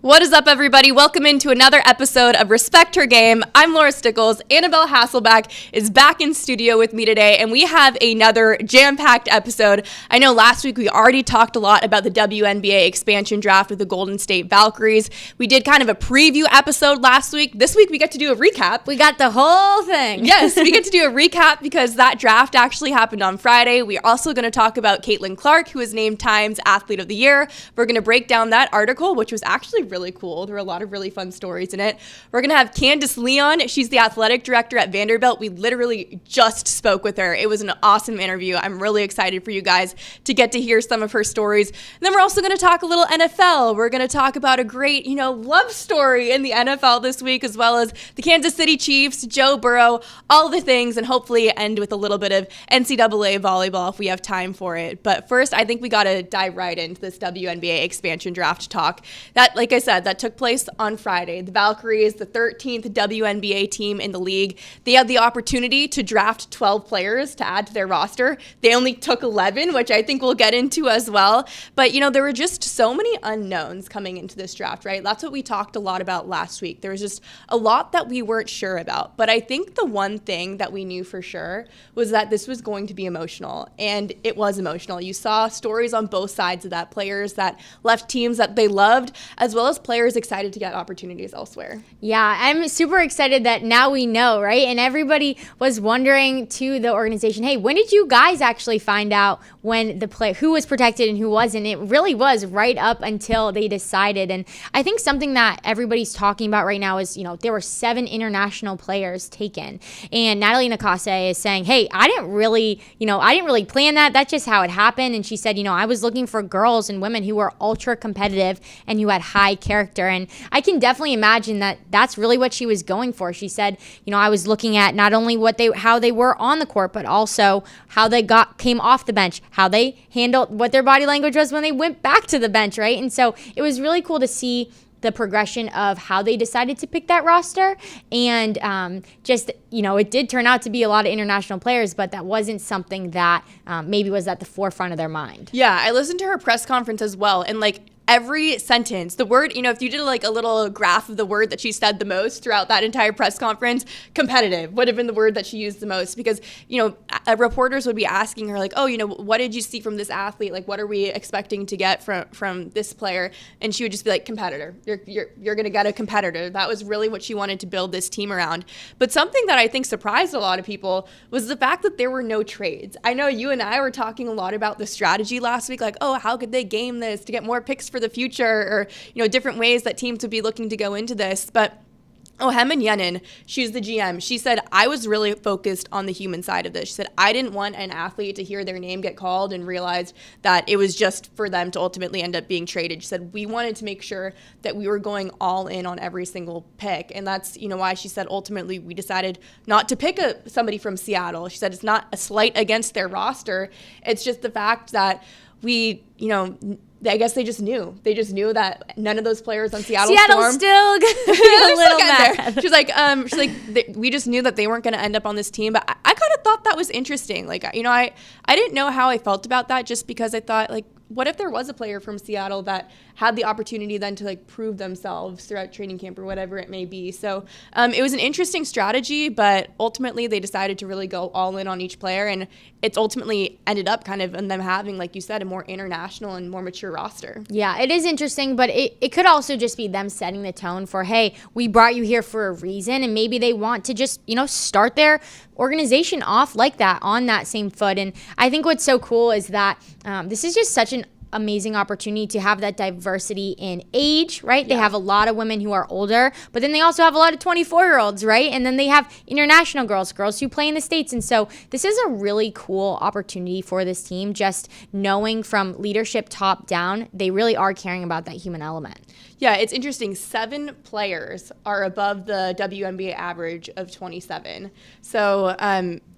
What is up, everybody? Welcome into another episode of Respect Her Game. I'm Laura Stickells. Annabelle Hasselbeck is back in studio with me today, and we have another jam-packed episode. I know last week we already talked a lot about the WNBA expansion draft with the Golden State Valkyries. We did kind of a preview episode last week. This week we get to do a recap. We got the whole thing. Yes, we get to do a recap because that draft actually happened on Friday. We're also going to talk about Caitlin Clark, who was named Times Athlete of the Year. We're going to break down that article, which was actually really cool. There were a lot of really fun stories in it. We're going to have Candace Lee on. She's the athletic director at Vanderbilt. We literally just spoke with her. It was an awesome interview. I'm really excited for you guys to get to hear some of her stories. And then we're also going to talk a little NFL. We're going to talk about a great, love story in the NFL this week, as well as the Kansas City Chiefs, Joe Burrow, all the things, and hopefully end with a little bit of NCAA volleyball if we have time for it. But first, I think we got to dive right into this WNBA expansion draft talk. That, like I said, that took place on Friday. The Valkyries, the 13th WNBA team in the league, they had the opportunity to draft 12 players to add to their roster. They only took 11, which I think we'll get into as well. But, there were just so many unknowns coming into this draft, right? That's what we talked a lot about last week. There was just a lot that we weren't sure about. But I think the one thing that we knew for sure was that this was going to be emotional. And it was emotional. You saw stories on both sides of that, players that left teams that they loved, as well as players excited to get opportunities elsewhere. Yeah, I'm super excited that now we know, right? And everybody was wondering to the organization, hey, when did you guys actually find out when the player, who was protected and who wasn't? It really was right up until they decided. And I think something that everybody's talking about right now is, there were 7 international players taken. And Natalie Nakase is saying, hey, I didn't really plan that. That's just how it happened. And she said, I was looking for girls and women who were ultra competitive and who had high character. And I can definitely imagine that that's really what she was going for. She said, I was looking at not only how they were on the court, but also how they came off the bench, how they handled, what their body language was when they went back to the bench, right? And so it was really cool to see the progression of how they decided to pick that roster. And it did turn out to be a lot of international players, but that wasn't something that maybe was at the forefront of their mind. Yeah, I listened to her press conference as well. And every sentence, the word, if you did a little graph of the word that she said the most throughout that entire press conference, competitive would have been the word that she used the most, because, reporters would be asking her what did you see from this athlete? What are we expecting to get from this player? And she would just be like, competitor. You're going to get a competitor. That was really what she wanted to build this team around. But something that I think surprised a lot of people was the fact that there were no trades. I know you and I were talking a lot about the strategy last week, how could they game this to get more picks for the future, or different ways that teams would be looking to go into this. But Hem Yenin, she's the GM. She said, I was really focused on the human side of this. She said, I didn't want an athlete to hear their name get called and realize that it was just for them to ultimately end up being traded. She said, we wanted to make sure that we were going all in on every single pick. And that's, why she said, ultimately, we decided not to pick somebody from Seattle. She said, it's not a slight against their roster. It's just the fact that we, I guess they just knew. They just knew that none of those players on Seattle's still gonna be a little mad. She's like, we just knew that they weren't going to end up on this team. But I kind of thought that was interesting. I didn't know how I felt about that, just because I thought, what if there was a player from Seattle that had the opportunity then to prove themselves throughout training camp or whatever it may be. So it was an interesting strategy, but ultimately they decided to really go all in on each player, and it's ultimately ended up kind of in them having, like you said, a more international and more mature roster. Yeah, it is interesting, but it could also just be them setting the tone for, hey, we brought you here for a reason, and maybe they want to just, start their organization off like that, on that same foot. And I think what's so cool is that this is just such an amazing opportunity to have that diversity in age, right? Yeah. They have a lot of women who are older, but then they also have a lot of 24-year-olds, right? And then they have international girls who play in the States. And so this is a really cool opportunity for this team, just knowing from leadership top down, they really are caring about that human element. Yeah, it's interesting. 7 players are above the WNBA average of 27. So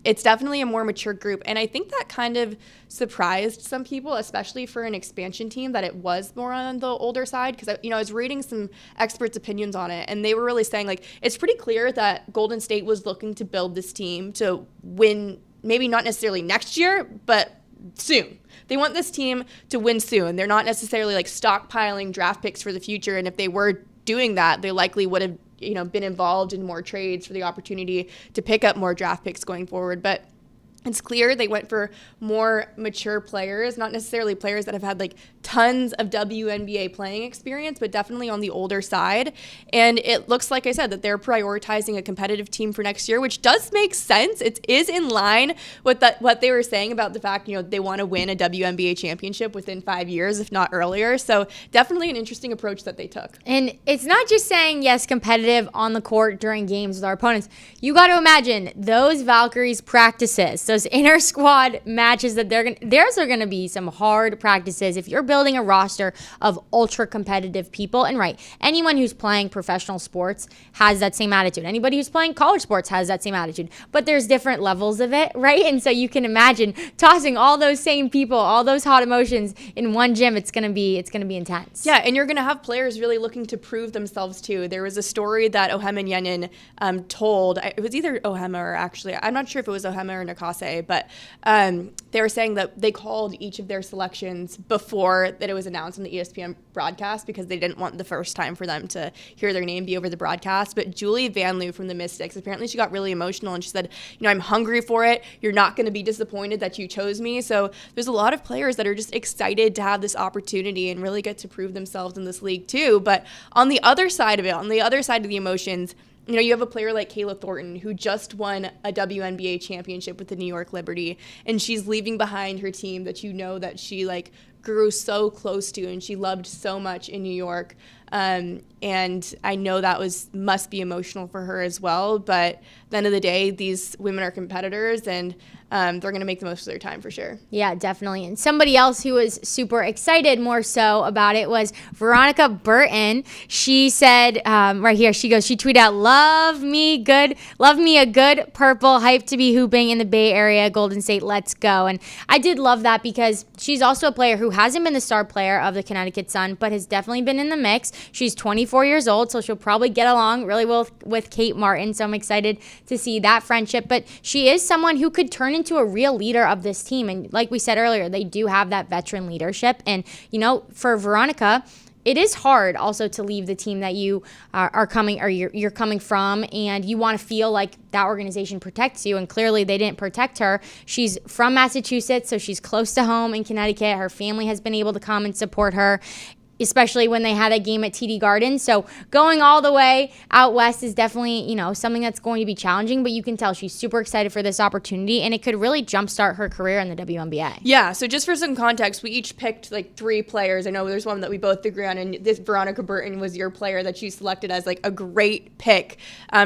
it's definitely a more mature group. And I think that kind of surprised some people, especially for an expansion team, that it was more on the older side. Because, I was reading some experts' opinions on it, and they were really saying, it's pretty clear that Golden State was looking to build this team to win, maybe not necessarily next year, but soon. they want this team to win soon. They're not necessarily like stockpiling draft picks for the future. And if they were doing that, they likely would have, been involved in more trades for the opportunity to pick up more draft picks going forward. But it's clear they went for more mature players, not necessarily players that have had like tons of WNBA playing experience, but definitely on the older side. And it looks, like I said, that they're prioritizing a competitive team for next year, which does make sense. It is in line with what they were saying about the fact, they want to win a WNBA championship within 5 years, if not earlier. So definitely an interesting approach that they took. And it's not just saying, yes, competitive on the court during games with our opponents. You got to imagine those Valkyries practices, those inter squad matches that theirs are going to be some hard practices. If you're building a roster of ultra competitive people, and right, anyone who's playing professional sports has that same attitude. Anybody who's playing college sports has that same attitude, but there's different levels of it, right? And so you can imagine tossing all those same people, all those hot emotions in one gym. It's going to be intense. Yeah, and you're going to have players really looking to prove themselves too. There was a story that Ohema Nyenin told. It was either Ohema or actually, I'm not sure if it was Ohema or Nakase, but they were saying that they called each of their selections before that it was announced on the ESPN broadcast because they didn't want the first time for them to hear their name be over the broadcast. But Julie Vanloo from the Mystics, apparently she got really emotional and she said, I'm hungry for it. You're not going to be disappointed that you chose me. So there's a lot of players that are just excited to have this opportunity and really get to prove themselves in this league too. But on the other side of it, on the other side of the emotions, you have a player like Kayla Thornton who just won a WNBA championship with the New York Liberty, and she's leaving behind her team that that she grew so close to and she loved so much in New York. And I know that must be emotional for her as well. But at the end of the day, these women are competitors, and they're going to make the most of their time for sure. Yeah, definitely. And somebody else who was super excited more so about it was Veronica Burton. She said right here, she tweeted out, love me a good purple, hyped to be hooping in the Bay Area, Golden State, let's go. And I did love that because she's also a player who hasn't been the star player of the Connecticut Sun, but has definitely been in the mix. She's 24 years old, so she'll probably get along really well with Kate Martin, so I'm excited to see that friendship. But she is someone who could turn into a real leader of this team. And like we said earlier, they do have that veteran leadership. And, for Veronica, it is hard also to leave the team that you are coming or you're coming from, and you want to feel like that organization protects you. And clearly they didn't protect her. She's from Massachusetts, so she's close to home in Connecticut. Her family has been able to come and support her, especially when they had a game at TD Garden. So going all the way out west is definitely, something that's going to be challenging, but you can tell she's super excited for this opportunity, and it could really jumpstart her career in the WNBA. Yeah, so just for some context, we each picked 3 players. I know there's one that we both agree on, and this Veronica Burton was your player that you selected as a great pick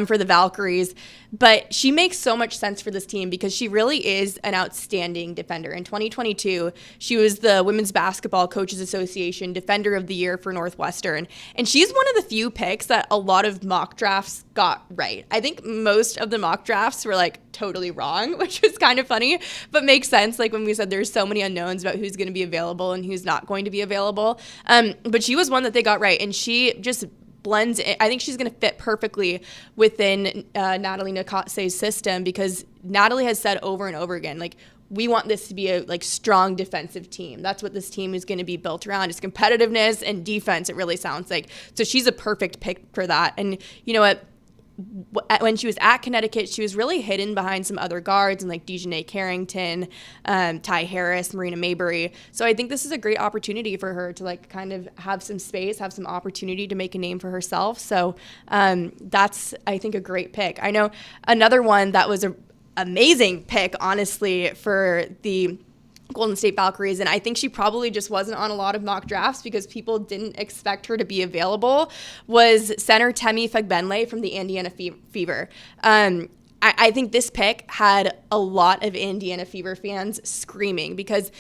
for the Valkyries. But she makes so much sense for this team because she really is an outstanding defender. In 2022, she was the Women's Basketball Coaches Association Defender of the Year for Northwestern. And she's one of the few picks that a lot of mock drafts got right. I think most of the mock drafts were totally wrong, which was kind of funny, but makes sense. When we said there's so many unknowns about who's going to be available and who's not going to be available. But she was one that they got right. And she just blends in. I think she's going to fit perfectly within Natalie Nakase's system because Natalie has said over and over again, we want this to be a strong defensive team. That's what this team is going to be built around. It's competitiveness and defense, it really sounds like. So she's a perfect pick for that. And you know what? When she was at Connecticut, she was really hidden behind some other guards and Dejanay Carrington, Ty Harris, Marina Maybury. So I think this is a great opportunity for her to kind of have some space, have some opportunity to make a name for herself. So that's, I think, a great pick. I know another one that was an amazing pick, honestly, for the Golden State Valkyries, and I think she probably just wasn't on a lot of mock drafts because people didn't expect her to be available, was center Temi Fagbenle from the Indiana Fever. I think this pick had a lot of Indiana Fever fans screaming because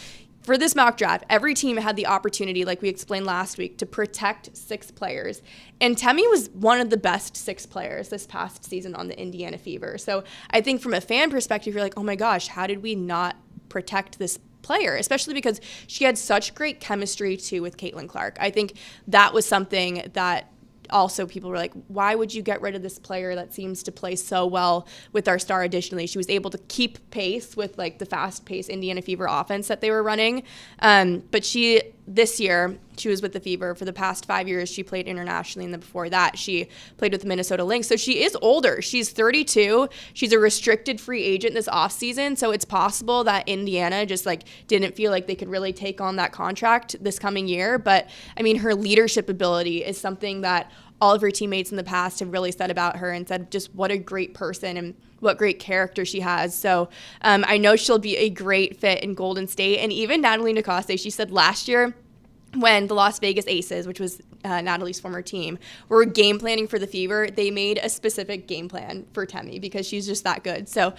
for this mock draft, every team had the opportunity, like we explained last week, to protect 6 players. And Temi was one of the best 6 players this past season on the Indiana Fever. So I think from a fan perspective, you're oh my gosh, how did we not protect this player, especially because she had such great chemistry too with Caitlin Clark. I think that was something that also people were like, why would you get rid of this player that seems to play so well with our star? Additionally, she was able to keep pace with like the fast-paced Indiana Fever offense that they were running. But this year, she was with the Fever. For the past 5 years, she played internationally, and then before that, she played with the Minnesota Lynx. So she is older. She's 32. She's a restricted free agent this offseason, so it's possible that Indiana just like didn't feel like they could really take on that contract this coming year. But I mean, her leadership ability is something that all of her teammates in the past have really said about her, and said just what a great person and what great character she has. So I know she'll be a great fit in Golden State. And even Natalie Nakaste, she said last year when the Las Vegas Aces, which was Natalie's former team, were game planning for the Fever, they made a specific game plan for Temi because she's just that good. So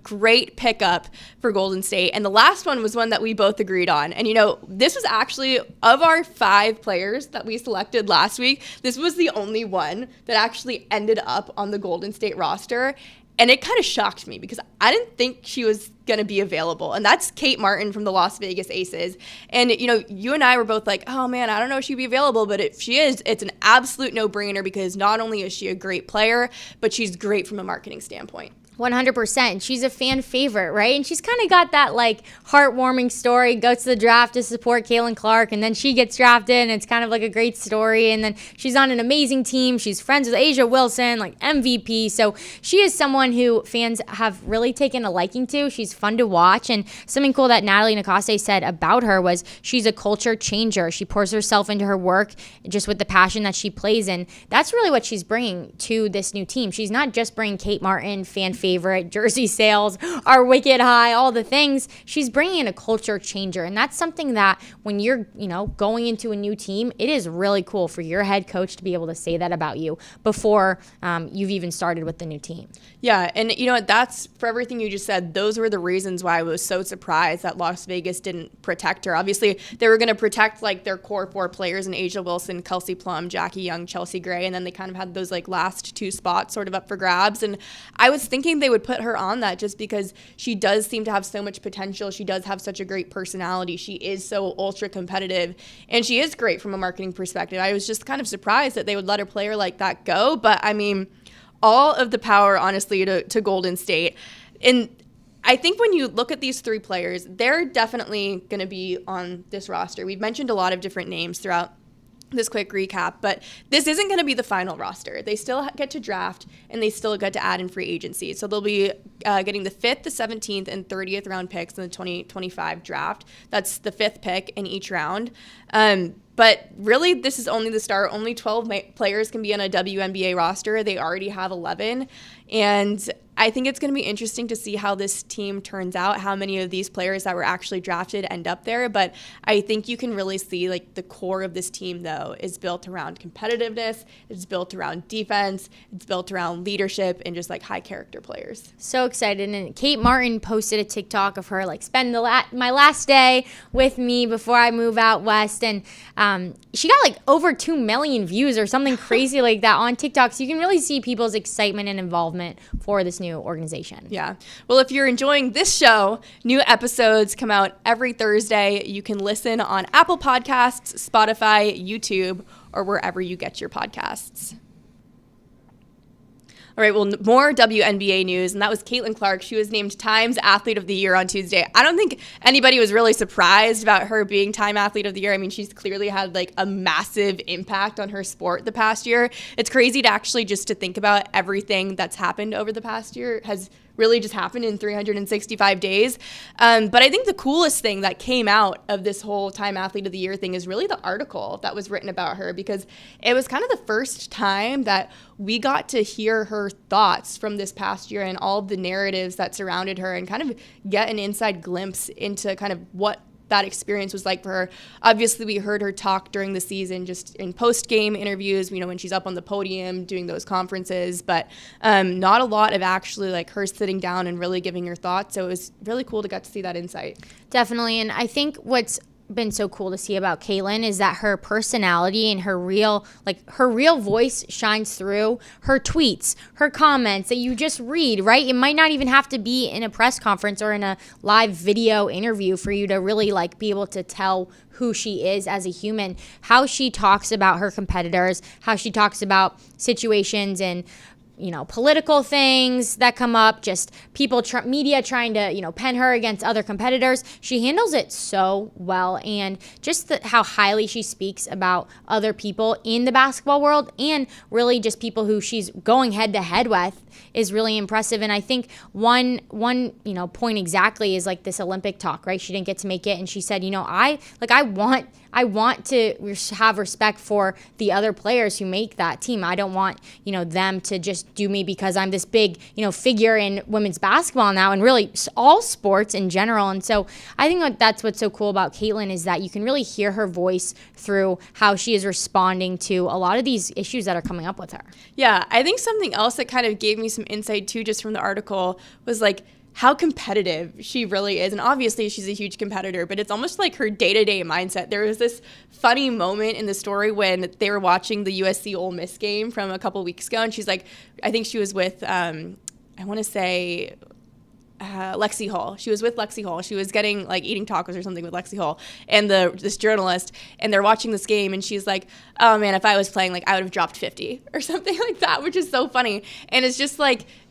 great pickup for Golden State. And the last one was one that we both agreed on. And, you know, this was actually, of our 5 players that we selected last week, this was the only one that actually ended up on the Golden State roster. And it kind of shocked me because I didn't think she was going to be available. And that's Kate Martin from the Las Vegas Aces. And, you know, you and I were both like, oh, man, I don't know if she'd be available. But if she is, it's an absolute no-brainer because not only is she a great player, but she's great from a marketing standpoint. 100%. She's a fan favorite, right? And she's kind of got that like heartwarming story, goes to the draft to support Caitlin Clark, and then she gets drafted, and it's kind of like a great story. And then she's on an amazing team. She's friends with Asia Wilson, like MVP. So she is someone who fans have really taken a liking to. She's fun to watch. And something cool that Natalie Nakaste said about her was she's a culture changer. She pours herself into her work just with the passion that she plays in. That's really what she's bringing to this new team. She's not just bringing Kate Martin, fan favorite, jersey sales, our wicked high, all the things. She's bringing in a culture changer. And that's something that when you're, you know, going into a new team, it is really cool for your head coach to be able to say that about you before you've even started with the new team. Yeah, and you know what, that's for everything you just said, those were the reasons why I was so surprised that Las Vegas didn't protect her. Obviously, they were going to protect like their core 4 players in Asia Wilson, Kelsey Plum, Jackie Young, Chelsea Gray, and then they kind of had those like last 2 spots sort of up for grabs. And I was thinking they would put her on that just because she does seem to have so much potential. She does have such a great personality. She is so ultra competitive, and she is great from a marketing perspective. I was just kind of surprised that they would let a player like that go. But I mean, all of the power, honestly, to Golden State. And I think when you look at these 3 players, they're definitely going to be on this roster. We've mentioned a lot of different names throughout this quick recap, but this isn't going to be the final roster. They still get to draft, and they still get to add in free agency. So they'll be getting the 5th, the 17th, and 30th round picks in the 2025 draft. That's the 5th pick in each round. But really, this is only the start. Only 12 players can be on a WNBA roster. They already have 11. And I think it's going to be interesting to see how this team turns out, how many of these players that were actually drafted end up there. But I think you can really see like the core of this team, though, is built around competitiveness. It's built around defense. It's built around leadership and just like high character players. So excited. And Kate Martin posted a TikTok of her like spend my last day with me before I move out west. And she got like over 2 million views or something crazy like that on TikTok. So you can really see people's excitement and involvement for this new organization. Yeah. Well, if you're enjoying this show, new episodes come out every Thursday. You can listen on Apple Podcasts, Spotify, YouTube, or wherever you get your podcasts. All right, well, more WNBA news, and that was Caitlin Clark. She was named Times Athlete of the Year on Tuesday. I don't think anybody was really surprised about her being Time Athlete of the Year. I mean, she's clearly had like a massive impact on her sport the past year. It's crazy to actually just to think about everything that's happened over the past year has really just happened in 365 days. But I think the coolest thing that came out of this whole Time Athlete of the Year thing is really the article that was written about her, because it was kind of the first time that we got to hear her thoughts from this past year and all of the narratives that surrounded her and kind of get an inside glimpse into kind of what that experience was like for her. Obviously, we heard her talk during the season just in post-game interviews, you know, when she's up on the podium doing those conferences, but not a lot of actually like her sitting down and really giving her thoughts. So it was really cool to get to see that insight. Definitely. And I think what's been so cool to see about Caitlin is that her personality and her real voice shines through her tweets, her comments that you just read, right? It might not even have to be in a press conference or in a live video interview for you to really like be able to tell who she is as a human. How she talks about her competitors, how she talks about situations and political things that come up, just people, media trying to, pen her against other competitors. She handles it so well. And just how highly she speaks about other people in the basketball world and really just people who she's going head to head with is really impressive. And I think one point exactly is like this Olympic talk, right? She didn't get to make it. And she said, I want to have respect for the other players who make that team. I don't want, them to just do me because I'm this big, figure in women's basketball now and really all sports in general. And so I think that's what's so cool about Caitlin is that you can really hear her voice through how she is responding to a lot of these issues that are coming up with her. Yeah, I think something else that kind of gave me some insight too, just from the article, was like how competitive she really is. And obviously she's a huge competitor, but it's almost like her day-to-day mindset. There was this funny moment in the story when they were watching the USC Ole Miss game from a couple weeks ago. And she's like, I think she was with, I want to say Lexi Hall. She was with Lexi Hall. She was eating tacos or something with Lexi Hall and this journalist, and they're watching this game, and she's like, oh man, if I was playing, I would have dropped 50 or something like that, which is so funny. And it's just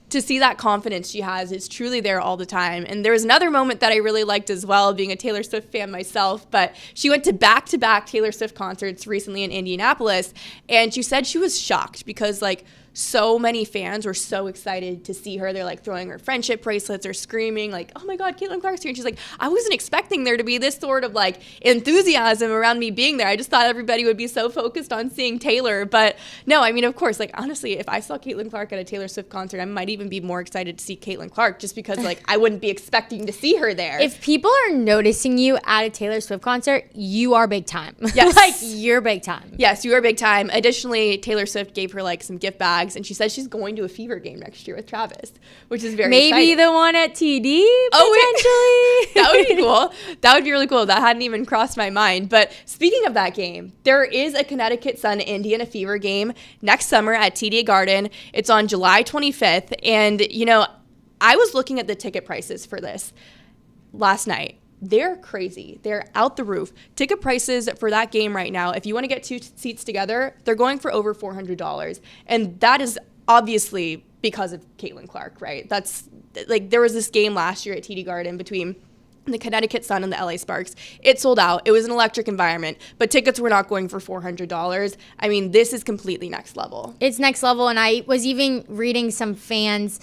to see that confidence she has is truly there all the time. And there was another moment that I really liked as well, being a Taylor Swift fan myself, but she went to back-to-back Taylor Swift concerts recently in Indianapolis, and she said she was shocked because so many fans were so excited to see her. They're throwing her friendship bracelets or screaming oh my God, Caitlin Clark's here. And she's like, I wasn't expecting there to be this sort of enthusiasm around me being there. I just thought everybody would be so focused on seeing Taylor. But no, I mean, of course, honestly, if I saw Caitlin Clark at a Taylor Swift concert, I might even be more excited to see Caitlin Clark just because I wouldn't be expecting to see her there. If people are noticing you at a Taylor Swift concert, you are big time. Yes. You're big time. Yes, you are big time. Additionally, Taylor Swift gave her some gift bags, and she says she's going to a Fever game next year with Travis, which is very maybe exciting. The one at TD potentially. That would be cool. That would be really cool. That hadn't even crossed my mind. But speaking of that game, there is a Connecticut Sun Indiana Fever game next summer at TD Garden. It's on July 25th, and I was looking at the ticket prices for this last night. They're crazy. They're out the roof. Ticket prices for that game right now, if you want to get 2 seats together, they're going for over $400. And that is obviously because of Caitlin Clark, right? That's there was this game last year at TD Garden between the Connecticut Sun and the LA Sparks. It sold out. It was an electric environment, but tickets were not going for $400. I mean, this is completely next level. It's next level, and I was even reading some fans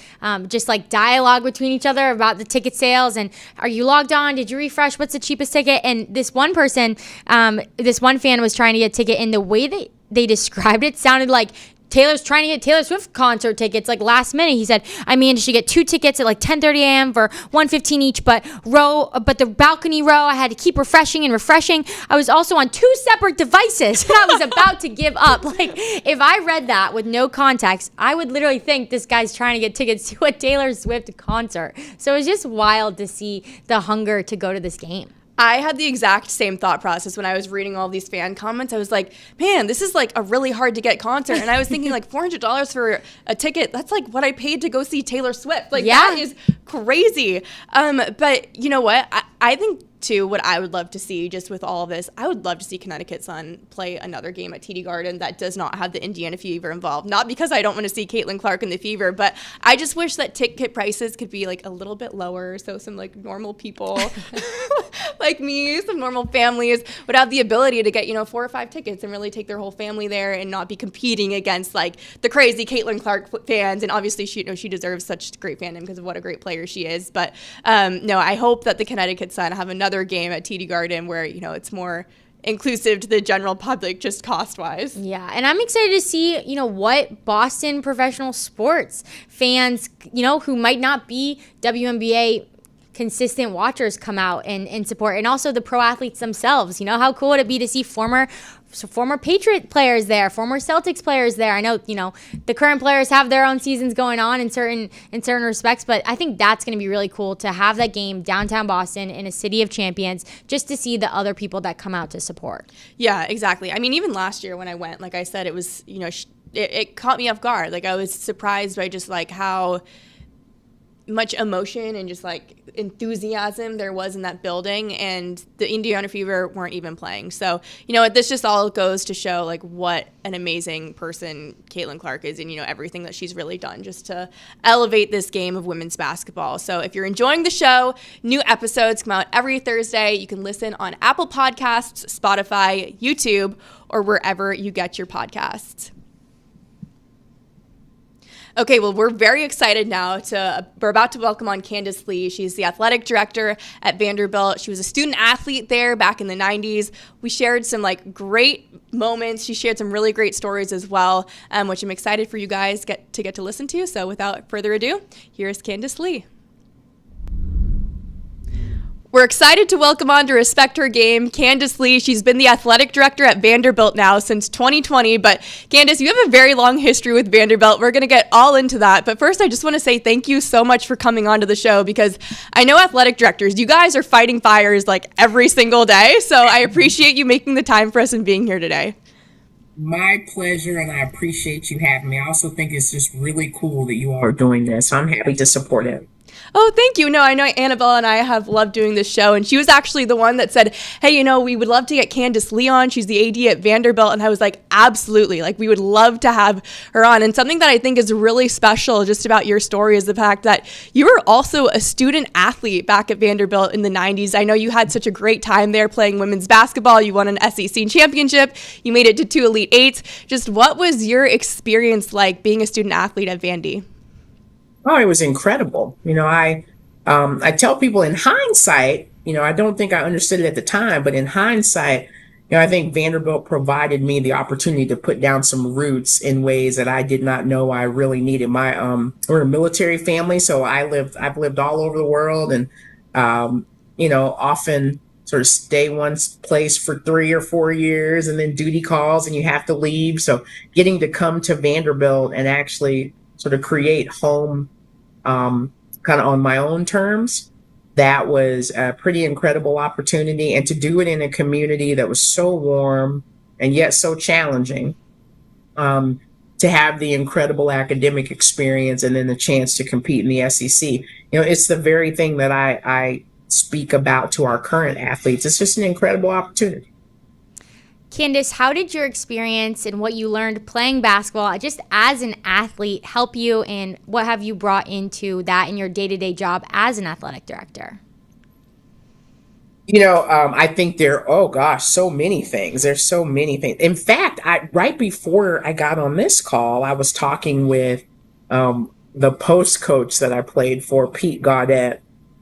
just dialogue between each other about the ticket sales and are you logged on? Did you refresh? What's the cheapest ticket? And this one person, this one fan was trying to get a ticket, and the way they described it sounded like Taylor's trying to get Taylor Swift concert tickets last minute. He said, I managed to get 2 tickets at 10:30 a.m. for $115 each, but the balcony row, I had to keep refreshing. I was also on 2 separate devices. I was about to give up. If I read that with no context, I would literally think this guy's trying to get tickets to a Taylor Swift concert. So it was just wild to see the hunger to go to this game. I had the exact same thought process when I was reading all these fan comments. I was like, man, this is a really hard to get concert. And I was thinking $400 for a ticket. That's what I paid to go see Taylor Swift. That is crazy. But you know what? I think too, what I would love to see just with all of this, I would love to see Connecticut Sun play another game at TD Garden that does not have the Indiana Fever involved. Not because I don't want to see Caitlin Clark in the Fever, but I just wish that ticket prices could be a little bit lower so some normal people like me, some normal families would have the ability to get 4 or 5 tickets and really take their whole family there and not be competing against the crazy Caitlin Clark fans. And obviously she deserves such great fandom because of what a great player she is. But no, I hope that the Connecticut Sun have another game at TD Garden where it's more inclusive to the general public, just cost-wise. Yeah, and I'm excited to see, what Boston professional sports fans, who might not be WNBA consistent watchers come out and support, and also the pro athletes themselves. You know, how cool would it be to see former Patriot players there, former Celtics players there? I know, you know, the current players have their own seasons going on in certain respects, but I think that's going to be really cool to have that game downtown Boston in a city of champions, just to see the other people that come out to support. Yeah, exactly. I mean, even last year when I went, like I said, it was, you know, it caught me off guard. Like, I was surprised by just like how much emotion and just like enthusiasm there was in that building, and the Indiana Fever weren't even playing. So, you know, this just all goes to show like what an amazing person Caitlin Clark is, and, you know, everything that she's really done just to elevate this game of women's basketball. So if you're enjoying the show, new episodes come out every Thursday. You can listen on Apple Podcasts, Spotify, YouTube, or wherever you get your podcasts. Okay, well, we're very excited now we're about to welcome on Candace Lee. She's the athletic director at Vanderbilt. She was a student athlete there back in the 90s. We shared some like great moments. She shared some really great stories as well, which I'm excited for you guys get to listen to. So without further ado, here's Candace Lee. We're excited to welcome on to Respect Her Game, Candace Lee. She's been the athletic director at Vanderbilt now since 2020. But Candace, you have a very long history with Vanderbilt. We're going to get all into that. But first, I just want to say thank you so much for coming onto the show, because I know athletic directors, you guys are fighting fires like every single day. So I appreciate you making the time for us and being here today. My pleasure, and I appreciate you having me. I also think it's just really cool that you all are doing this. I'm happy to support it. Oh, thank you. No, I know Annabelle and I have loved doing this show, and she was actually the one that said, hey, you know, we would love to get Candace Lee on. She's the AD at Vanderbilt. And I was like, absolutely. Like, we would love to have her on. And something that I think is really special just about your story is the fact that you were also a student athlete back at Vanderbilt in the 90s. I know you had such a great time there playing women's basketball. You won an SEC championship. You made it to 2 Elite Eights. Just what was your experience like being a student athlete at Vandy? Oh, it was incredible. You know, I tell people in hindsight, you know, I don't think I understood it at the time, but in hindsight, you know, I think Vanderbilt provided me the opportunity to put down some roots in ways that I did not know I really needed. We're a military family, so I've lived all over the world, and you know, often sort of stay one place for 3 or 4 years, and then duty calls and you have to leave. So getting to come to Vanderbilt and actually sort of create home kind of on my own terms, that was a pretty incredible opportunity. And to do it in a community that was so warm and yet so challenging, to have the incredible academic experience and then the chance to compete in the SEC. You know, it's the very thing that I speak about to our current athletes. It's just an incredible opportunity. Candace, how did your experience and what you learned playing basketball just as an athlete help you, and what have you brought into that in your day-to-day job as an athletic director? You know, I think so many things. There's so many things. In fact, right before I got on this call, I was talking with the post coach that I played for, Pete Gaudette,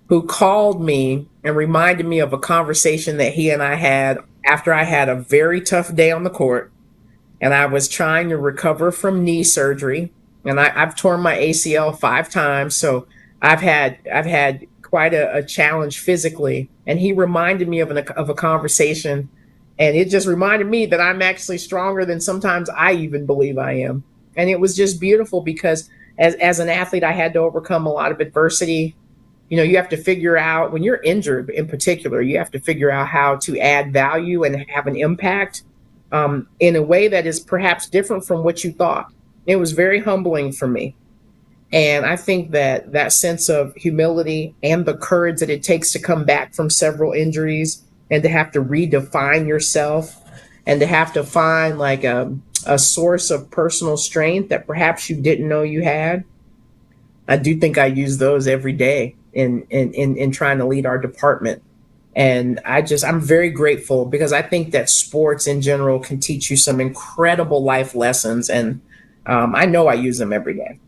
who called me and reminded me of a conversation that he and I had after I had a very tough day on the court, and I was trying to recover from knee surgery, and I've torn my ACL 5 times, so I've had quite a challenge physically. And he reminded me of a conversation, and it just reminded me that I'm actually stronger than sometimes I even believe I am. And it was just beautiful because as an athlete, I had to overcome a lot of adversity. You know, you have to figure out, when you're injured in particular, you have to figure out how to add value and have an impact in a way that is perhaps different from what you thought. It was very humbling for me. And I think that sense of humility and the courage that it takes to come back from several injuries and to have to redefine yourself and to have to find like a source of personal strength that perhaps you didn't know you had. I do think I use those every day in trying to lead our department. And I'm very grateful, because I think that sports in general can teach you some incredible life lessons. And I know I use them every day.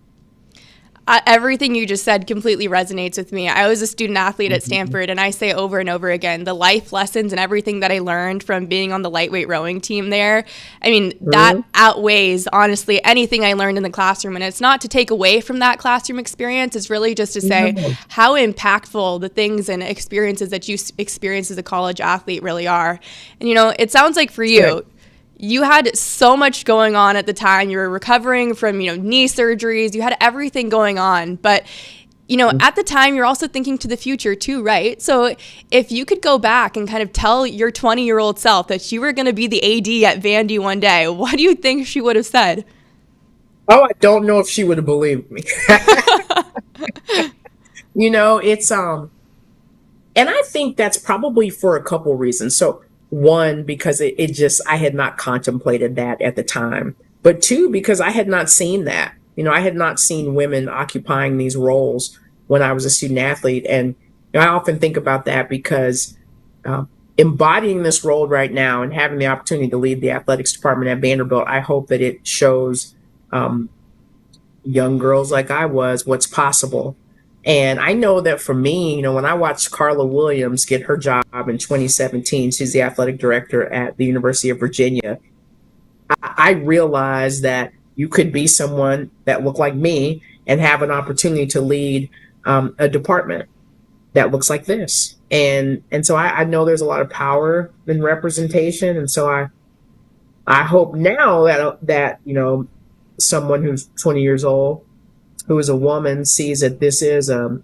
Everything you just said completely resonates with me. I was a student athlete at Stanford, and I say over and over again, the life lessons and everything that I learned from being on the lightweight rowing team there, I mean, that outweighs, honestly, anything I learned in the classroom. And it's not to take away from that classroom experience. It's really just to say how impactful the things and experiences that you experience as a college athlete really are. And, it sounds like for you, you had so much going on at the time. You were recovering from, knee surgeries. You had everything going on. But, at the time, you're also thinking to the future too, right? So if you could go back and kind of tell your 20-year-old self that you were going to be the AD at Vandy one day, what do you think she would have said? Oh, I don't know if she would have believed me. It's, and I think that's probably for a couple reasons. So, one, because I had not contemplated that at the time. But two, because I had not seen that. I had not seen women occupying these roles when I was a student athlete. And I often think about that because embodying this role right now and having the opportunity to lead the athletics department at Vanderbilt, I hope that it shows young girls like I was what's possible. And I know that for me, when I watched Carla Williams get her job in 2017, she's the athletic director at the University of Virginia, I realized that you could be someone that looked like me and have an opportunity to lead a department that looks like this. And so I know there's a lot of power in representation. And so I hope now that someone who's 20 years old, who is a woman, sees that this is a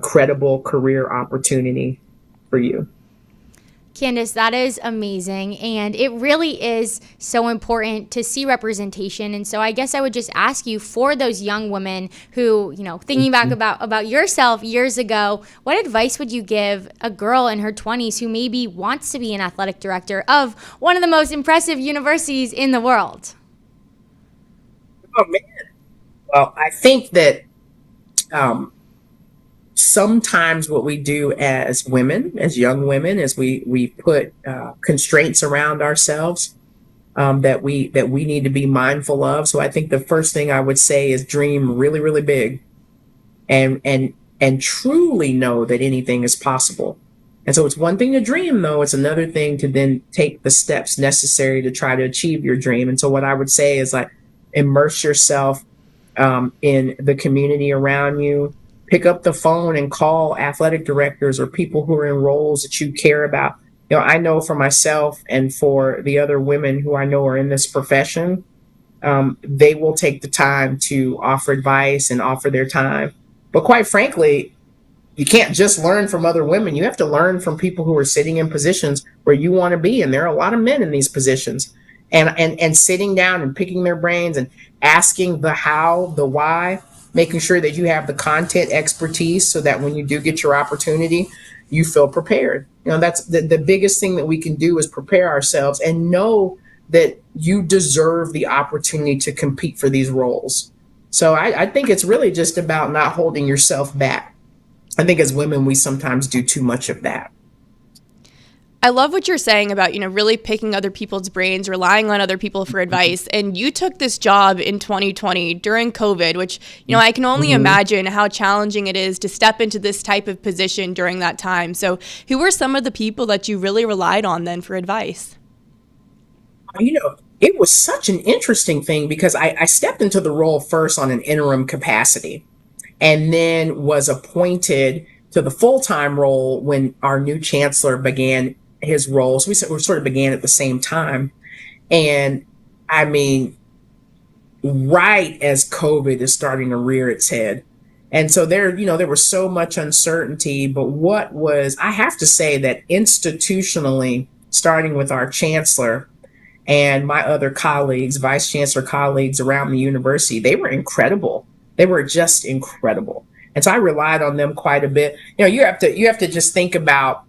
credible career opportunity for you. Candace, that is amazing. And it really is so important to see representation. And so I guess I would just ask you, for those young women who, thinking back about yourself years ago, what advice would you give a girl in her 20s who maybe wants to be an athletic director of one of the most impressive universities in the world? Oh, man. Well, I think that sometimes what we do as women, as young women, is we put constraints around ourselves that we need to be mindful of. So I think the first thing I would say is dream really, really big, and truly know that anything is possible. And so it's one thing to dream, though. It's another thing to then take the steps necessary to try to achieve your dream. And so what I would say is, like, immerse yourself in the community around you. Pick up the phone and call athletic directors or people who are in roles that you care about. I know for myself and for the other women who I know are in this profession, they will take the time to offer advice and offer their time. But quite frankly, you can't just learn from other women. You have to learn from people who are sitting in positions where you want to be. And there are a lot of men in these positions. And sitting down and picking their brains and asking the how, the why, making sure that you have the content expertise so that when you do get your opportunity, you feel prepared. That's the biggest thing that we can do, is prepare ourselves and know that you deserve the opportunity to compete for these roles. So I think it's really just about not holding yourself back. I think as women, we sometimes do too much of that. I love what you're saying about, really picking other people's brains, relying on other people for advice. And you took this job in 2020 during COVID, which, I can only imagine how challenging it is to step into this type of position during that time. So who were some of the people that you really relied on then for advice? It was such an interesting thing because I stepped into the role first on an interim capacity and then was appointed to the full-time role when our new chancellor began his role. So we sort of began at the same time. And I mean, right as COVID is starting to rear its head. And so there was so much uncertainty, but I have to say that institutionally, starting with our chancellor and my other colleagues, vice chancellor colleagues around the university, they were incredible. They were just incredible. And so I relied on them quite a bit. You have to just think about,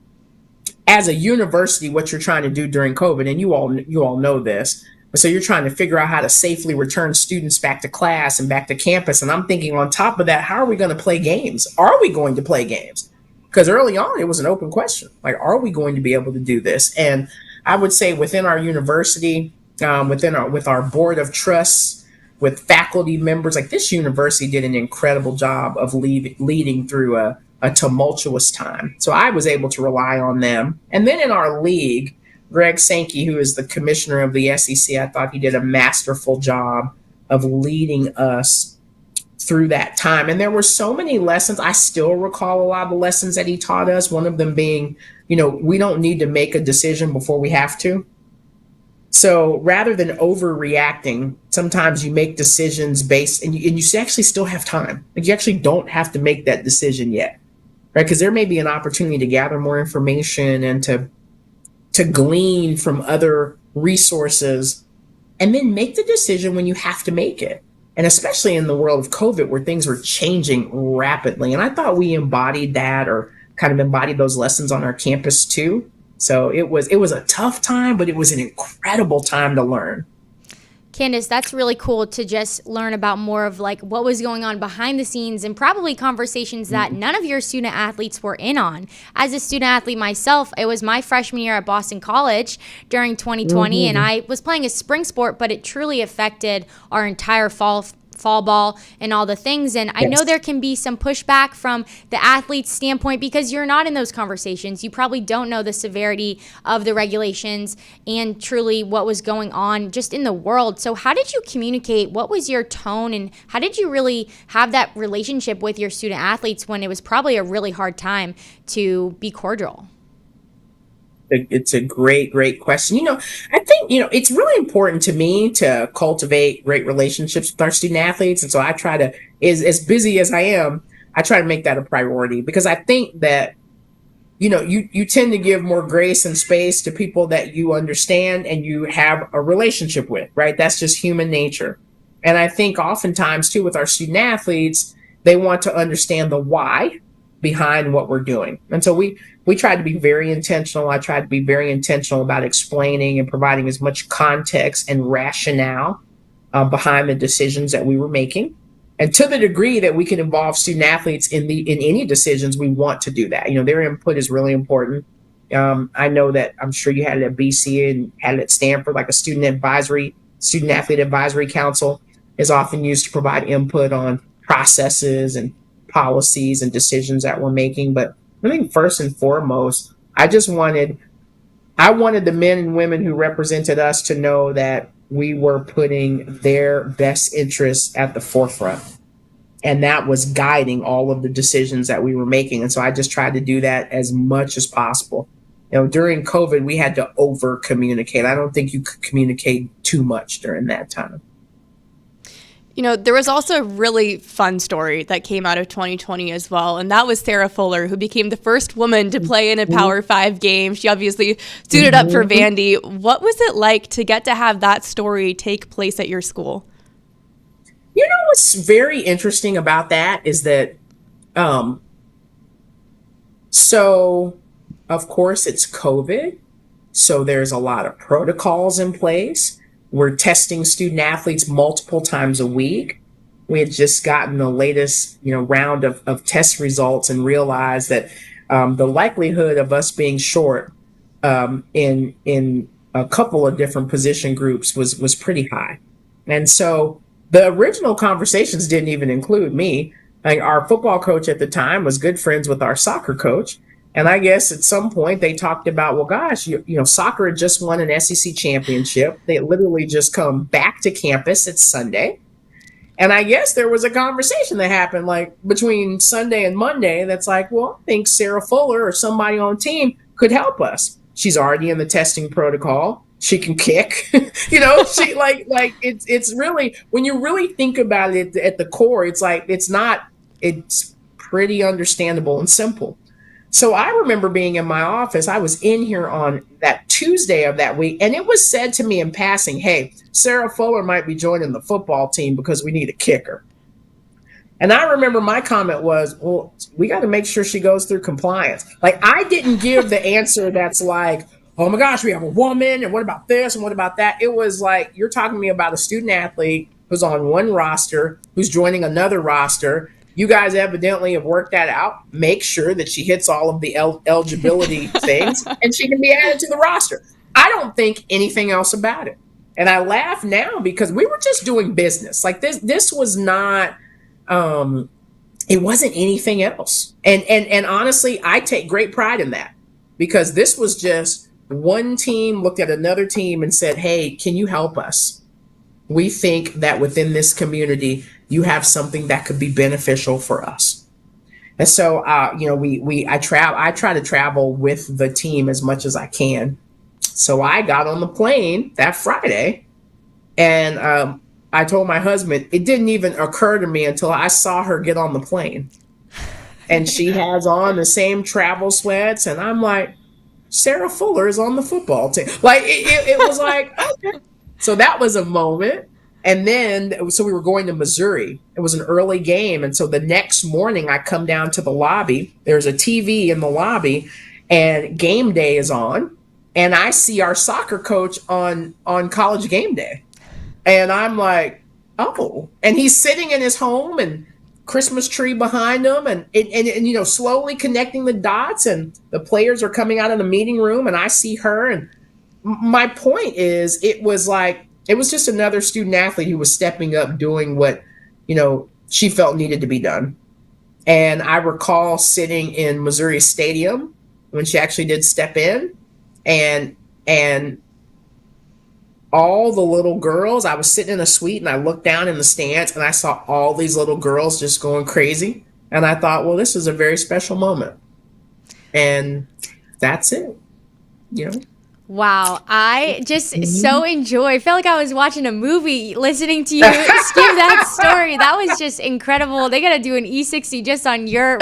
as a university, what you're trying to do during COVID, and you all know this. So you're trying to figure out how to safely return students back to class and back to campus. And I'm thinking, on top of that, how are we going to play games? Are we going to play games? Because early on, it was an open question. Like, are we going to be able to do this? And I would say within our university, with our board of trusts, with faculty members. Like, this university did an incredible job of leading through a tumultuous time. So I was able to rely on them. And then in our league, Greg Sankey, who is the commissioner of the SEC, I thought he did a masterful job of leading us through that time. And there were so many lessons. I still recall a lot of the lessons that he taught us. One of them being, we don't need to make a decision before we have to. So rather than overreacting, sometimes you make decisions based, and you actually still have time. Like, you actually don't have to make that decision yet, right? Because there may be an opportunity to gather more information and to glean from other resources, and then make the decision when you have to make it. And especially in the world of COVID, where things were changing rapidly. And I thought we embodied that, or kind of embodied those lessons on our campus too. So it was a tough time, but it was an incredible time to learn. Candace, that's really cool to just learn about more of like what was going on behind the scenes, and probably conversations that none of your student athletes were in on. As a student athlete myself, it was my freshman year at Boston College during 2020, and I was playing a spring sport, but it truly affected our entire fall ball and all the things. And I know there can be some pushback from the athlete's standpoint because you're not in those conversations. You probably don't know the severity of the regulations and truly what was going on just in the world. So how did you communicate? What was your tone, and how did you really have that relationship with your student athletes when it was probably a really hard time to be cordial? It's a great question. I think, it's really important to me to cultivate great relationships with our student athletes. And so I try to, as busy as I am, I try to make that a priority, because I think that, you tend to give more grace and space to people that you understand and you have a relationship with, right? That's just human nature. And I think oftentimes too, with our student athletes, they want to understand the why behind what we're doing. And so we tried to be very intentional. I tried to be very intentional about explaining and providing as much context and rationale behind the decisions that we were making. And to the degree that we can involve student athletes in any decisions, we want to do that. Their input is really important. I know that, I'm sure you had it at BC and had it at Stanford, like a student athlete advisory council is often used to provide input on processes and policies and decisions that we're making. But I think first and foremost, I wanted the men and women who represented us to know that we were putting their best interests at the forefront. And that was guiding all of the decisions that we were making. And so I just tried to do that as much as possible. During COVID, we had to over communicate. I don't think you could communicate too much during that time. There was also a really fun story that came out of 2020 as well, and that was Sarah Fuller, who became the first woman to play in a Power 5 game. She obviously suited up for Vandy. What was it like to get to have that story take place at your school? What's very interesting about that is that, so of course it's COVID, so there's a lot of protocols in place. We're testing student athletes multiple times a week. We had just gotten the latest, round of test results and realized that the likelihood of us being short in a couple of different position groups was pretty high. And so the original conversations didn't even include me. Our football coach at the time was good friends with our soccer coach. And I guess at some point they talked about, well, gosh, soccer had just won an SEC championship. They literally just come back to campus. It's Sunday. And I guess there was a conversation that happened like between Sunday and Monday that's like, well, I think Sarah Fuller or somebody on the team could help us. She's already in the testing protocol. She can kick, she it's really, when you really think about it at the core, it's pretty understandable and simple. So I remember being in my office. I was in here on that Tuesday of that week, and it was said to me in passing, hey, Sarah Fuller might be joining the football team because we need a kicker. And I remember my comment was, well, we got to make sure she goes through compliance. Like, I didn't give the answer that's like, oh my gosh, we have a woman, and what about this, and what about that? It was like, you're talking to me about a student athlete who's on one roster, who's joining another roster. You guys evidently have worked that out. Make sure that she hits all of the eligibility things, and she can be added to the roster. I don't think anything else about it. And I laugh now because we were just doing business. Like this was not, it wasn't anything else. And honestly, I take great pride in that, because this was just one team looked at another team and said, hey, can you help us? We think that within this community, you have something that could be beneficial for us. And so, I try to travel with the team as much as I can. So I got on the plane that Friday, and I told my husband, it didn't even occur to me until I saw her get on the plane. And she has on the same travel sweats, and I'm like, Sarah Fuller is on the football team. Like, it was like, okay. So that was a moment. And then, so we were going to Missouri. It was an early game. And so the next morning I come down to the lobby. There's a TV in the lobby, and game day is on. And I see our soccer coach on College Game Day. And I'm like, oh. And he's sitting in his home, and Christmas tree behind him, and slowly connecting the dots, and the players are coming out of the meeting room, and I see her. And my point is, it was just another student athlete who was stepping up, doing what, she felt needed to be done. And I recall sitting in Missouri Stadium when she actually did step in, and all the little girls, I was sitting in a suite and I looked down in the stands and I saw all these little girls just going crazy. And I thought, well, this is a very special moment. And that's it, Wow, I just so enjoy. I felt like I was watching a movie listening to you give that story. That was just incredible. They got to do an E60 just on your,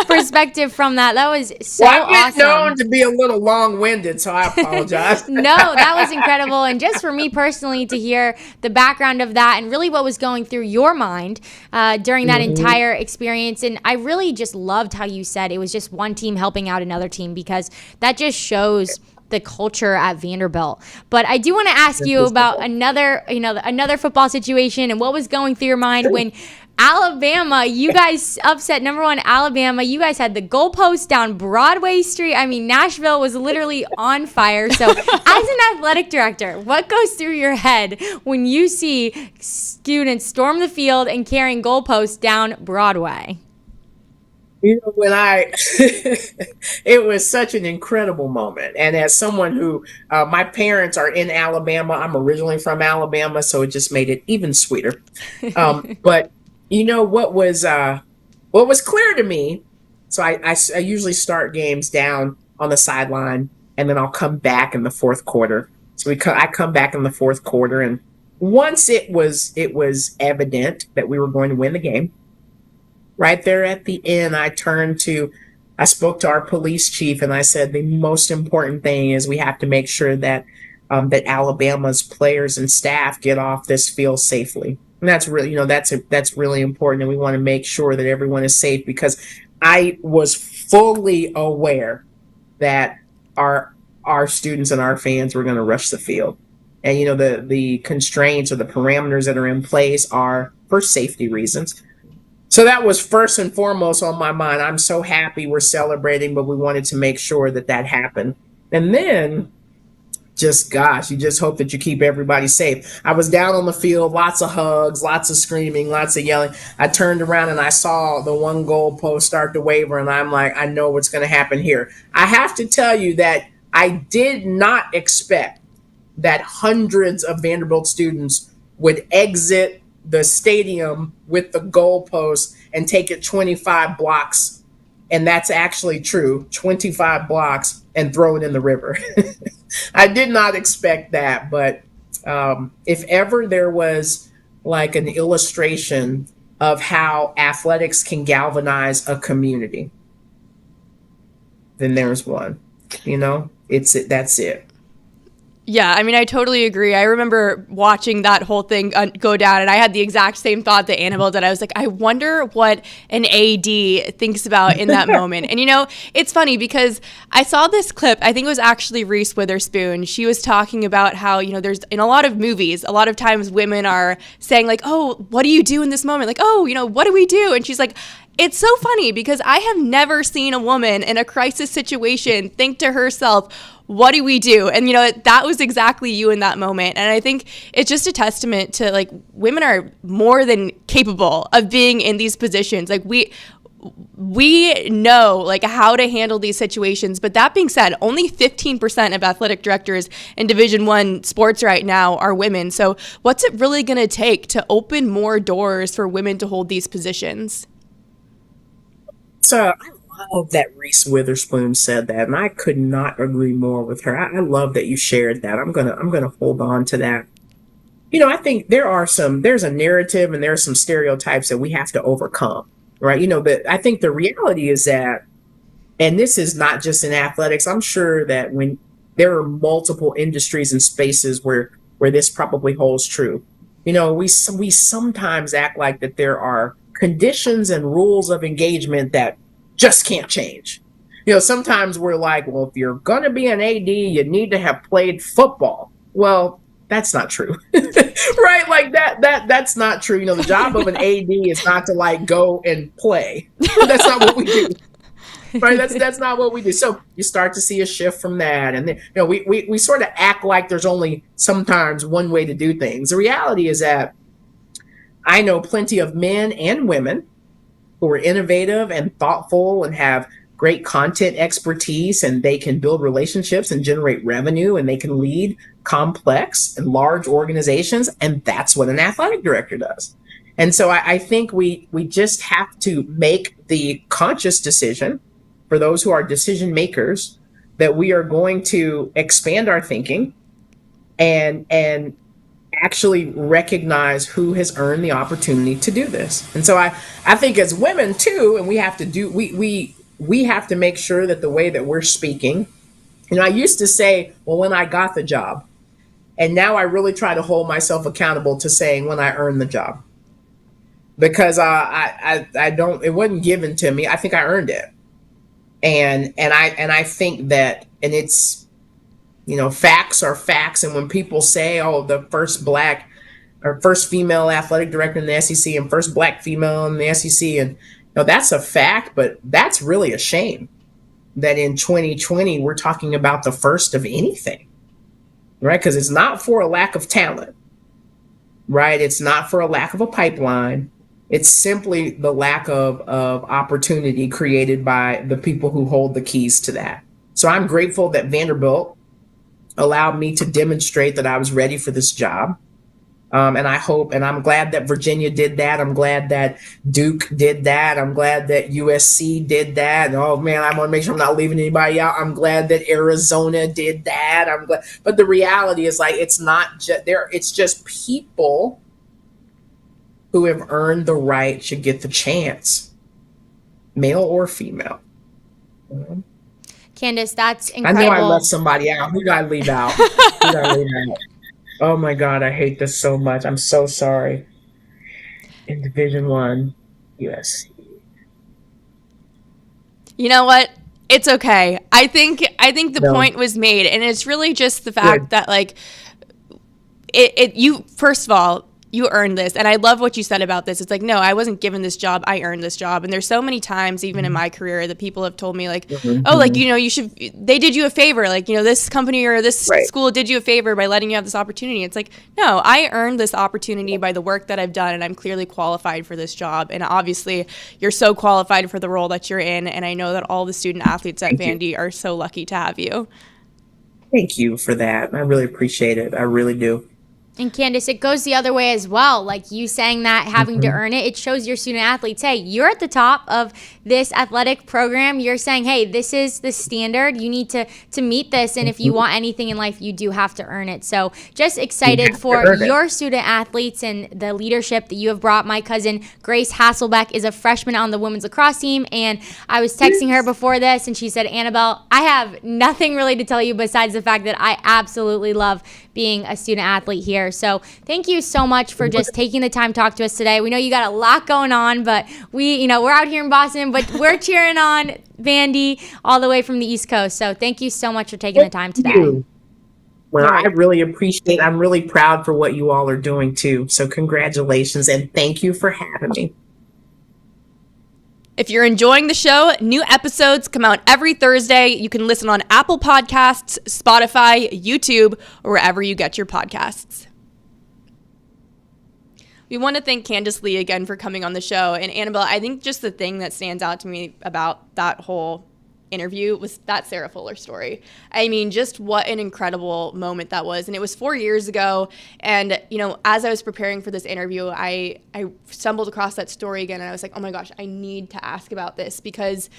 perspective from that. That was so awesome. I've been known to be a little long-winded, so I apologize. No, that was incredible. And just for me personally to hear the background of that and really what was going through your mind during that entire experience. And I really just loved how you said it was just one team helping out another team, because that just shows the culture at Vanderbilt. But I do want to ask you about another football situation and what was going through your mind when Alabama, you guys upset number 1 Alabama. You guys had the goalpost down Broadway Street. I mean, Nashville was literally on fire. So as an athletic director, what goes through your head when you see students storm the field and carrying goalposts down Broadway? When it was such an incredible moment. And as someone who, my parents are in Alabama, I'm originally from Alabama, so it just made it even sweeter. But what was clear to me, so I usually start games down on the sideline, and then I'll come back in the fourth quarter. So I come back in the fourth quarter, and once it was evident that we were going to win the game, right there at the end, I spoke to our police chief, and I said, the most important thing is we have to make sure that that Alabama's players and staff get off this field safely. And that's really, that's really important. And we want to make sure that everyone is safe, because I was fully aware that our students and our fans were going to rush the field. And, the constraints or the parameters that are in place are for safety reasons. So that was first and foremost on my mind. I'm so happy we're celebrating, but we wanted to make sure that happened. And then you just hope that you keep everybody safe. I was down on the field, lots of hugs, lots of screaming, lots of yelling. I turned around and I saw the one goalpost start to waver, and I'm like, I know what's going to happen here. I have to tell you that I did not expect that hundreds of Vanderbilt students would exit the stadium with the goalpost and take it 25 blocks. And that's actually true, 25 blocks, and throw it in the river. I did not expect that, but if ever there was like an illustration of how athletics can galvanize a community, then there's one. That's it. Yeah, I mean, I totally agree. I remember watching that whole thing go down, and I had the exact same thought that Annabelle did. I was like, I wonder what an AD thinks about in that moment. And, it's funny because I saw this clip. I think it was actually Reese Witherspoon. She was talking about how, there's in a lot of movies, a lot of times women are saying like, oh, what do you do in this moment? Like, oh, what do we do? And she's like, it's so funny because I have never seen a woman in a crisis situation think to herself, what do we do? And, that was exactly you in that moment. And I think it's just a testament to, like, women are more than capable of being in these positions. Like, we know, like, how to handle these situations. But that being said, only 15% of athletic directors in Division I sports right now are women. So what's it really going to take to open more doors for women to hold these positions? So I love that Reese Witherspoon said that, and I could not agree more with her. I love that you shared that. I'm gonna hold on to that. I think there's a narrative and there are some stereotypes that we have to overcome, right? But I think the reality is that, and this is not just in athletics, I'm sure that when there are multiple industries and spaces where this probably holds true. We sometimes act like that there are conditions and rules of engagement that just can't change. Sometimes we're like, well, if you're going to be an AD, you need to have played football. Well, that's not true. Right? Like that's not true. The job of an AD is not to, like, go and play. That's not what we do. Right? That's not what we do. So you start to see a shift from that. And then, we sort of act like there's only sometimes one way to do things. The reality is that I know plenty of men and women who are innovative and thoughtful and have great content expertise, and they can build relationships and generate revenue, and they can lead complex and large organizations. And that's what an athletic director does. And so I think we just have to make the conscious decision for those who are decision makers that we are going to expand our thinking and actually recognize who has earned the opportunity to do this. And so I think as women too, and we have to make sure that the way that we're speaking, I used to say, well, when I got the job, and now I really try to hold myself accountable to saying when I earned the job, because I don't, it wasn't given to me. I think I earned it. And I think that, and it's, facts are facts. And when people say, oh, the first Black or first female athletic director in the SEC and first Black female in the SEC, and that's a fact, but that's really a shame that in 2020 we're talking about the first of anything, right? Because it's not for a lack of talent, right? It's not for a lack of a pipeline. It's simply the lack of opportunity created by the people who hold the keys to that. So I'm grateful that Vanderbilt allowed me to demonstrate that I was ready for this job. And I hope, and I'm glad that Virginia did that. I'm glad that Duke did that. I'm glad that USC did that. And, oh man, I want to make sure I'm not leaving anybody out. I'm glad that Arizona did that. I'm glad, but the reality is, like, it's not just there. It's just people who have earned the right should get the chance, male or female. Candace, that's incredible. I know I left somebody out. Who did I leave out? Who did I leave out? Oh my God, I hate this so much. I'm so sorry. In Division I, USC. You know what? It's okay. I think the point was made, and it's really just the fact that, like, you, first of all, you earned this. And I love what you said about this. It's like, no, I wasn't given this job. I earned this job. And there's so many times, even in my career, that people have told me, like, oh, like, they did you a favor. Like, this company or this school did you a favor by letting you have this opportunity. It's like, no, I earned this opportunity by the work that I've done, and I'm clearly qualified for this job. And obviously, you're so qualified for the role that you're in. And I know that all the student athletes at Vandy are so lucky to have you. Thank you for that. I really appreciate it. I really do. And Candace, it goes the other way as well. Like you saying that, having to earn it, it shows your student athletes, hey, you're at the top of this athletic program. You're saying, hey, this is the standard. You need to meet this. And if you want anything in life, you do have to earn it. So just excited for your student athletes and the leadership that you have brought. My cousin Grace Hasselbeck is a freshman on the women's lacrosse team. And I was texting her before this, and she said, Annabelle, I have nothing really to tell you besides the fact that I absolutely love being a student athlete here. So thank you so much for just taking the time to talk to us today. We know you got a lot going on, but we're out here in Boston, but we're cheering on Vandy all the way from the East Coast. So thank you so much for taking the time today. Well, I really appreciate it. I'm really proud for what you all are doing too. So congratulations, and thank you for having me. If you're enjoying the show, new episodes come out every Thursday. You can listen on Apple Podcasts, Spotify, YouTube, or wherever you get your podcasts. We want to thank Candace Lee again for coming on the show. And Annabelle, I think just the thing that stands out to me about that whole interview was that Sarah Fuller story. I mean, just what an incredible moment that was. And it was 4 years ago. And, you know, as I was preparing for this interview, I stumbled across that story again. And I was like, oh my gosh, I need to ask about this because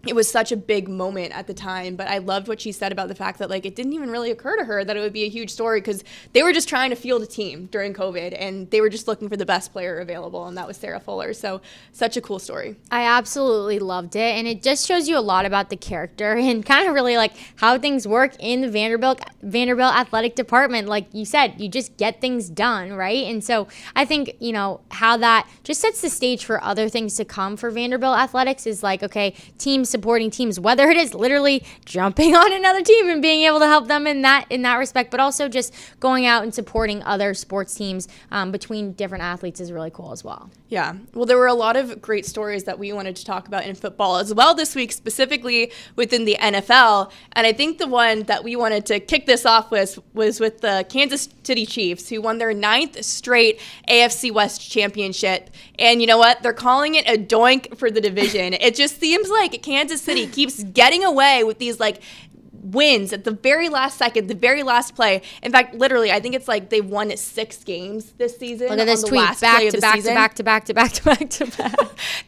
it was such a big moment at the time. But I loved what she said about the fact that, like, it didn't even really occur to her that it would be a huge story because they were just trying to field a team during COVID and they were just looking for the best player available, and that was Sarah Fuller. So such a cool story. I absolutely loved it, and it just shows you a lot about the character and kind of really like how things work in the Vanderbilt athletic department. Like you said, you just get things done, right? And so I think, you know, how that just sets the stage for other things to come for Vanderbilt athletics is like, okay, teams supporting teams, whether it is literally jumping on another team and being able to help them in that respect, but also just going out and supporting other sports teams between different athletes is really cool as well. Yeah. Well, there were a lot of great stories that we wanted to talk about in football as well this week, specifically within the NFL. And I think the one that we wanted to kick this off with was with the Kansas City Chiefs, who won their 9th straight AFC West championship. And you know what? They're calling it a doink for the division. It just seems like Kansas City keeps getting away with these like wins at the very last second, the very last play. In fact, literally, I think it's like they've won 6 games this season. Look at this tweet, back to back.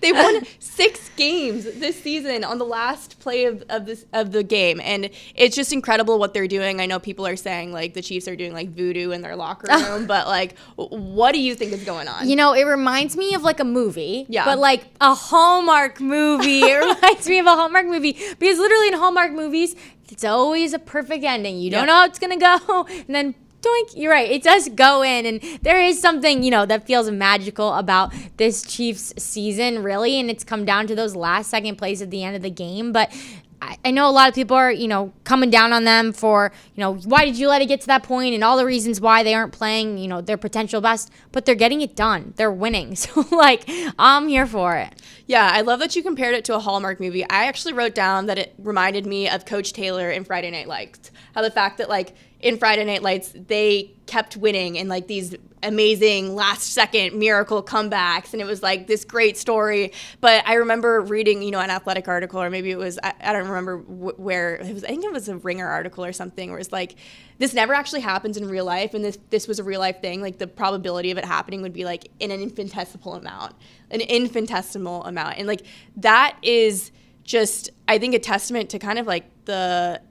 They won 6 games this season on the last play of the game, and it's just incredible what they're doing. I know people are saying like the Chiefs are doing like voodoo in their locker room, but like, what do you think is going on? You know, it reminds me of like a movie, yeah, but like a Hallmark movie. It reminds me of a Hallmark movie because literally in Hallmark movies, it's always a perfect ending. You don't know how it's going to go. And then, doink, you're right. It does go in. And there is something, you know, that feels magical about this Chiefs season, really. And it's come down to those last second plays at the end of the game. But I know a lot of people are, you know, coming down on them for, you know, why did you let it get to that point and all the reasons why they aren't playing, you know, their potential best. But they're getting it done. They're winning. So, like, I'm here for it. Yeah, I love that you compared it to a Hallmark movie. I actually wrote down that it reminded me of Coach Taylor in Friday Night Lights. How the fact that, like, in Friday Night Lights, they kept winning in, like, these amazing last-second miracle comebacks, and it was, like, this great story. But I remember reading, you know, an athletic article, or maybe it was, I don't remember where, it was. I think it was a Ringer article or something, where it's like, this never actually happens in real life, and this was a real-life thing. Like, the probability of it happening would be, like, in an infinitesimal amount. And, like, that is just, I think, a testament to kind of, like, the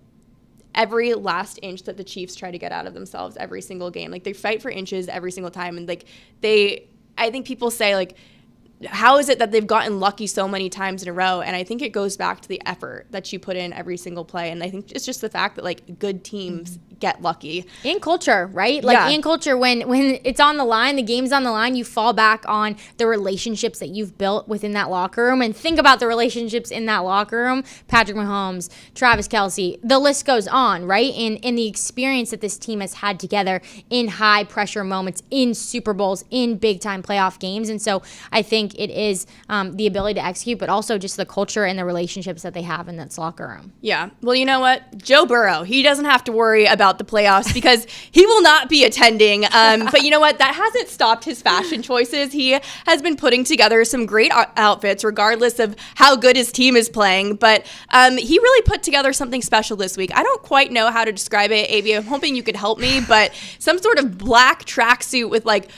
every last inch that the Chiefs try to get out of themselves every single game. Like, they fight for inches every single time. And, like, I think people say, like, how is it that they've gotten lucky so many times in a row? And I think it goes back to the effort that you put in every single play. And I think it's just the fact that, like, good teams get lucky. In culture, right? Like, in culture, when it's on the line, the game's on the line, you fall back on the relationships that you've built within that locker room. And think about the relationships in that locker room. Patrick Mahomes, Travis Kelce, the list goes on, right? And the experience that this team has had together in high pressure moments, in Super Bowls, in big time playoff games. And so I think it is the ability to execute, but also just the culture and the relationships that they have in that locker room. Yeah. Well, you know what? Joe Burrow, he doesn't have to worry about the playoffs because he will not be attending. But you know what? That hasn't stopped his fashion choices. He has been putting together some great outfits regardless of how good his team is playing. But he really put together something special this week. I don't quite know how to describe it, Avi. I'm hoping you could help me. But some sort of black tracksuit with like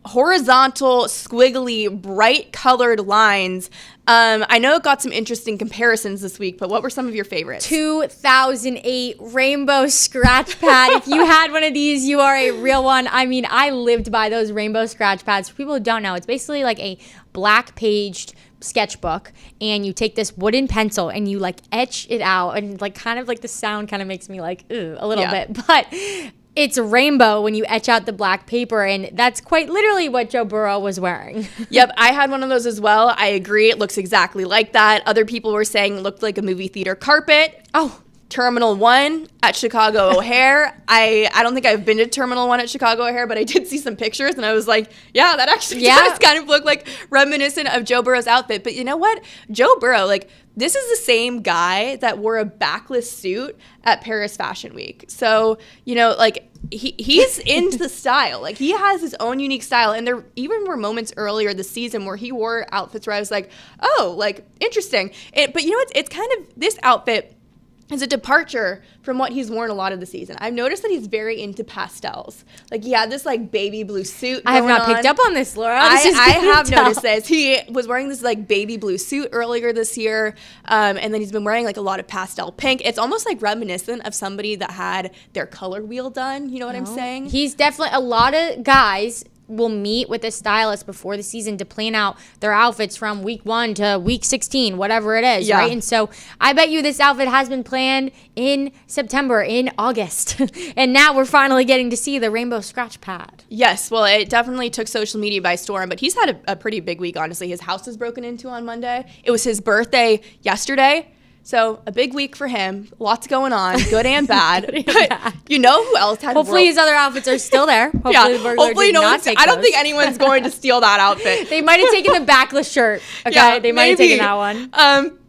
horizontal, squiggly, bright colored lines. I know it got some interesting comparisons this week, but what were some of your favorites? 2008 rainbow scratch pad. If you had one of these, you are a real one. I mean, I lived by those rainbow scratch pads. For people who don't know, it's basically like a black paged sketchbook, and you take this wooden pencil and you like etch it out, and like kind of like the sound kind of makes me like a little bit, but it's a rainbow when you etch out the black paper, and that's quite literally what Joe Burrow was wearing. Yep, I had one of those as well. I agree. It looks exactly like that. Other people were saying it looked like a movie theater carpet. Oh, Terminal 1 at Chicago O'Hare. I don't think I've been to Terminal 1 at Chicago O'Hare, but I did see some pictures and I was like, yeah, that actually does kind of look like reminiscent of Joe Burrow's outfit. But you know what? Joe Burrow, like, this is the same guy that wore a backless suit at Paris Fashion Week. So, you know, like, he's into the style. Like, he has his own unique style. And there even were moments earlier this season where he wore outfits where I was like, oh, like, interesting. But you know, it's kind of, this outfit is a departure from what he's worn a lot of the season. I've noticed that he's very into pastels. Like, he had this, like, baby blue suit I have not picked up on this, Laura. I have noticed this. He was wearing this, like, baby blue suit earlier this year, and then he's been wearing, like, a lot of pastel pink. It's almost, like, reminiscent of somebody that had their color wheel done. You know what I'm saying? He's definitely, a lot of guys will meet with a stylist before the season to plan out their outfits from week 1 to week 16, whatever it is, right? And so I bet you this outfit has been planned in September, in August. And now we're finally getting to see the rainbow scratch pad. Yes, well, it definitely took social media by storm, but he's had a pretty big week, honestly. His house was broken into on Monday. It was his birthday yesterday. So a big week for him. Lots going on, good and bad. But you know who else had? Hopefully his other outfits are still there. Hopefully the burglar did not take I don't those. think anyone's going to steal that outfit. They might have taken the backless shirt. Okay, Yeah, they might have taken that one.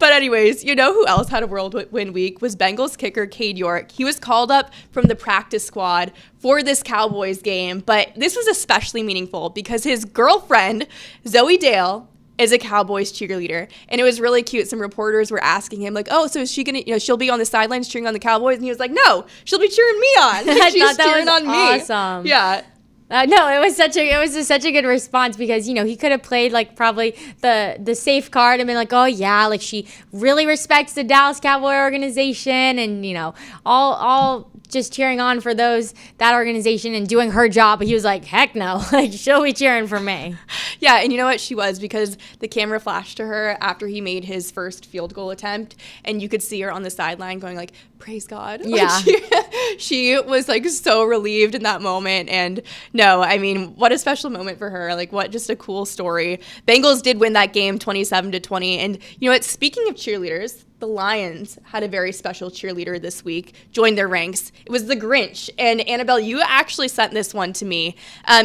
But anyways, you know who else had a whirlwind week was Bengals kicker Cade York. He was called up from the practice squad for this Cowboys game, but this was especially meaningful because his girlfriend, Zoe Dale, is a Cowboys cheerleader. And it was really cute. Some reporters were asking him, like, oh, so is she gonna, she'll be on the sidelines cheering on the Cowboys? And he was like, no, she'll be cheering me on. Like, she's cheering on me. Awesome. Yeah. No, it was such a good response because, he could have played like probably the safe card and been like, oh yeah, like she really respects the Dallas Cowboy organization and, all just cheering on for that organization and doing her job. But he was like, heck no, like she'll be cheering for me. Yeah, and you know what? She was, because the camera flashed to her after he made his first field goal attempt, and you could see her on the sideline going like, praise God. Yeah. Like she was like so relieved in that moment. And no, I mean, what a special moment for her. Like, what just a cool story. Bengals did win that game 27-20. And you know what? Speaking of cheerleaders, the Lions had a very special cheerleader this week, joined their ranks. It was the Grinch. And Annabelle, you actually sent this one to me.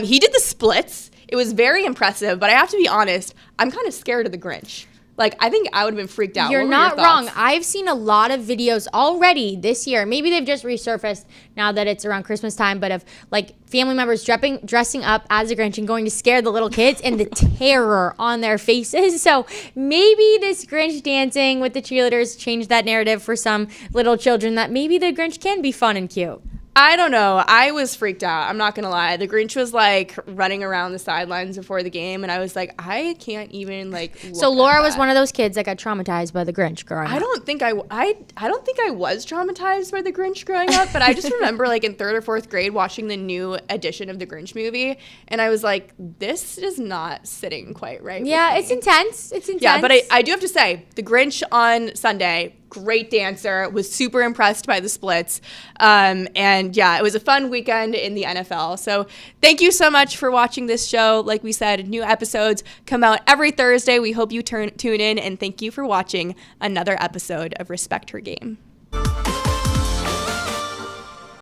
He did the splits. It was very impressive, but I have to be honest, I'm kind of scared of the Grinch. Like, I think I would have been freaked out. You're not wrong. I've seen a lot of videos already this year. Maybe they've just resurfaced now that it's around Christmas time, but of like family members dressing up as a Grinch and going to scare the little kids and the terror on their faces. So maybe this Grinch dancing with the cheerleaders changed that narrative for some little children that maybe the Grinch can be fun and cute. I don't know. I was freaked out. I'm not going to lie. The Grinch was like running around the sidelines before the game, and I was like, I can't even like. So Laura was one of those kids that got traumatized by the Grinch growing up. I don't think I was traumatized by the Grinch growing up, but I just remember like in 3rd or 4th grade watching the new edition of the Grinch movie, and I was like, this is not sitting quite right. Yeah, it's intense. It's intense. Yeah, but I do have to say, the Grinch on Sunday, great dancer, was super impressed by the splits. And yeah, it was a fun weekend in the NFL. So thank you so much for watching this show. Like we said, new episodes come out every Thursday. We hope you tune in, and thank you for watching another episode of Respect Her Game.